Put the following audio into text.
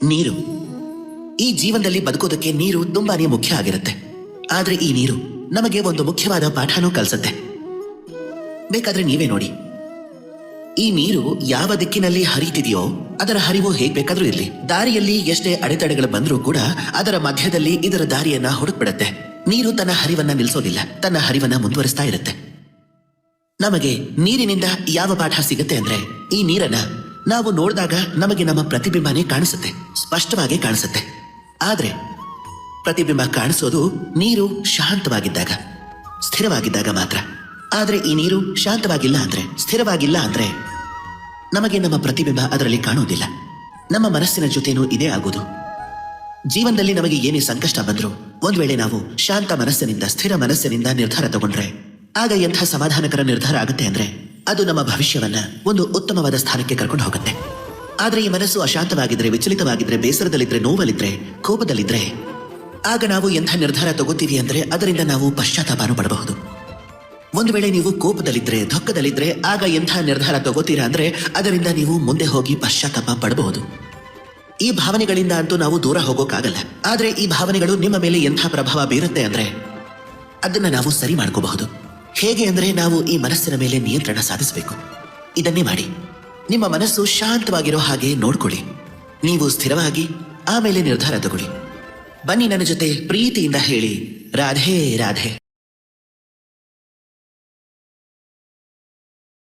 ನೀರು. ಈ ಜೀವನದಲ್ಲಿ ಬದುಕೋದಕ್ಕೆ ನೀರು ತುಂಬಾನೇ ಮುಖ್ಯ ಆಗಿರುತ್ತೆ. ಆದ್ರೆ ಈ ನೀರು ನಮಗೆ ಒಂದು ಮುಖ್ಯವಾದ ಪಾಠನೂ ಕಲಿಸುತ್ತೆ. ಬೇಕಾದ್ರೆ ನೀವೇ ನೋಡಿ, ಈ ನೀರು ಯಾವ ದಿಕ್ಕಿನಲ್ಲಿ ಹರಿತಿದೆಯೋ ಅದರ ಹರಿವು ಹೇಗ್ ಬೇಕಾದ್ರೂ ಇರ್ಲಿ, ದಾರಿಯಲ್ಲಿ ಎಷ್ಟೇ ಅಡೆತಡೆಗಳು ಬಂದ್ರೂ ಕೂಡ ಅದರ ಮಧ್ಯದಲ್ಲಿ ಇದರ ದಾರಿಯನ್ನ ಹುಡುಕ್ಬಿಡತ್ತೆ. ನೀರು ತನ್ನ ಹರಿವನ್ನ ನಿಲ್ಲಿಸೋದಿಲ್ಲ, ತನ್ನ ಹರಿವನ್ನ ಮುಂದುವರಿಸ್ತಾ ಇರುತ್ತೆ. ನಮಗೆ ನೀರಿನಿಂದ ಯಾವ ಪಾಠ ಸಿಗುತ್ತೆ ಅಂದ್ರೆ, ಈ ನೀರನ್ನ ನಾವು ನೋಡಿದಾಗ ನಮಗೆ ನಮ್ಮ ಪ್ರತಿಬಿಂಬನೇ ಕಾಣಿಸುತ್ತೆ, ಸ್ಪಷ್ಟವಾಗಿ ಕಾಣಿಸುತ್ತೆ. ಆದ್ರೆ ಪ್ರತಿಬಿಂಬ ಕಾಣಿಸೋದು ನೀರು ಶಾಂತವಾಗಿದ್ದಾಗ, ಸ್ಥಿರವಾಗಿದ್ದಾಗ ಮಾತ್ರ. ಆದ್ರೆ ಈ ನೀರು ಶಾಂತವಾಗಿಲ್ಲ ಅಂದ್ರೆ, ಸ್ಥಿರವಾಗಿಲ್ಲ ಅಂದ್ರೆ ನಮಗೆ ನಮ್ಮ ಪ್ರತಿಬಿಂಬ ಅದರಲ್ಲಿ ಕಾಣುವುದಿಲ್ಲ. ನಮ್ಮ ಮನಸ್ಸಿನ ಜೊತೆನೂ ಇದೇ ಆಗೋದು. ಜೀವನದಲ್ಲಿ ನಮಗೆ ಏನೇ ಸಂಕಷ್ಟ ಬಂದ್ರು, ಒಂದ್ ವೇಳೆ ನಾವು ಶಾಂತ ಮನಸ್ಸಿನಿಂದ, ಸ್ಥಿರ ಮನಸ್ಸಿನಿಂದ ನಿರ್ಧಾರ ತಗೊಂಡ್ರೆ ಆಗ ಎಂಥ ಸಮಾಧಾನಕರ ನಿರ್ಧಾರ ಆಗುತ್ತೆ ಅಂದ್ರೆ ಅದು ನಮ್ಮ ಭವಿಷ್ಯವನ್ನ ಒಂದು ಉತ್ತಮವಾದ ಸ್ಥಾನಕ್ಕೆ ಕರ್ಕೊಂಡು ಹೋಗುತ್ತೆ. ಆದ್ರೆ ಈ ಮನಸ್ಸು ಅಶಾಂತವಾಗಿದ್ರೆ, ವಿಚಲಿತವಾಗಿದ್ರೆ, ಬೇಸರದಲ್ಲಿದ್ರೆ, ನೋವಲ್ಲಿದ್ರೆ, ಕೋಪದಲ್ಲಿದ್ರೆ ಆಗ ನಾವು ಎಂಥ ನಿರ್ಧಾರ ತಗೋತೀವಿ ಅಂದ್ರೆ ಅದರಿಂದ ನಾವು ಪಶ್ಚಾತ್ತಾಪನೂ ಪಡಬಹುದು. ಒಂದು ವೇಳೆ ನೀವು ಕೋಪದಲ್ಲಿದ್ರೆ, ದುಃಖದಲ್ಲಿದ್ರೆ ಆಗ ಎಂಥ ನಿರ್ಧಾರ ತಗೋತೀರಾ ಅಂದ್ರೆ ಅದರಿಂದ ನೀವು ಮುಂದೆ ಹೋಗಿ ಪಶ್ಚಾತ್ತಾಪ ಪಡಬಹುದು. ಈ ಭಾವನೆಗಳಿಂದ ಅಂತೂ ನಾವು ದೂರ ಹೋಗೋಕ್ಕಾಗಲ್ಲ. ಆದ್ರೆ ಈ ಭಾವನೆಗಳು ನಿಮ್ಮ ಮೇಲೆ ಎಂಥ ಪ್ರಭಾವ ಬೀರುತ್ತೆ ಅಂದ್ರೆ ಅದನ್ನ ನಾವು ಸರಿ ಮಾಡ್ಕೋಬಹುದು. ಹೇಗೆ ಅಂದ್ರೆ ನಾವು ಈ ಮನಸ್ಸಿನ ಮೇಲೆ ನಿಯಂತ್ರಣ ಸಾಧಿಸಬೇಕು. ಇದನ್ನೇ ಮಾಡಿ. ನಿಮ್ಮ ಮನಸ್ಸು ಶಾಂತವಾಗಿರೋ ಹಾಗೆ ನೋಡ್ಕೊಳ್ಳಿ. ನೀವು ಸ್ಥಿರವಾಗಿ ಆಮೇಲೆ ನಿರ್ಧಾರ ತಗೊಳ್ಳಿ. ಬನ್ನಿ ನನ್ನ ಜೊತೆ ಪ್ರೀತಿಯಿಂದ ಹೇಳಿ, ರಾಧೆ ರಾಧೆ.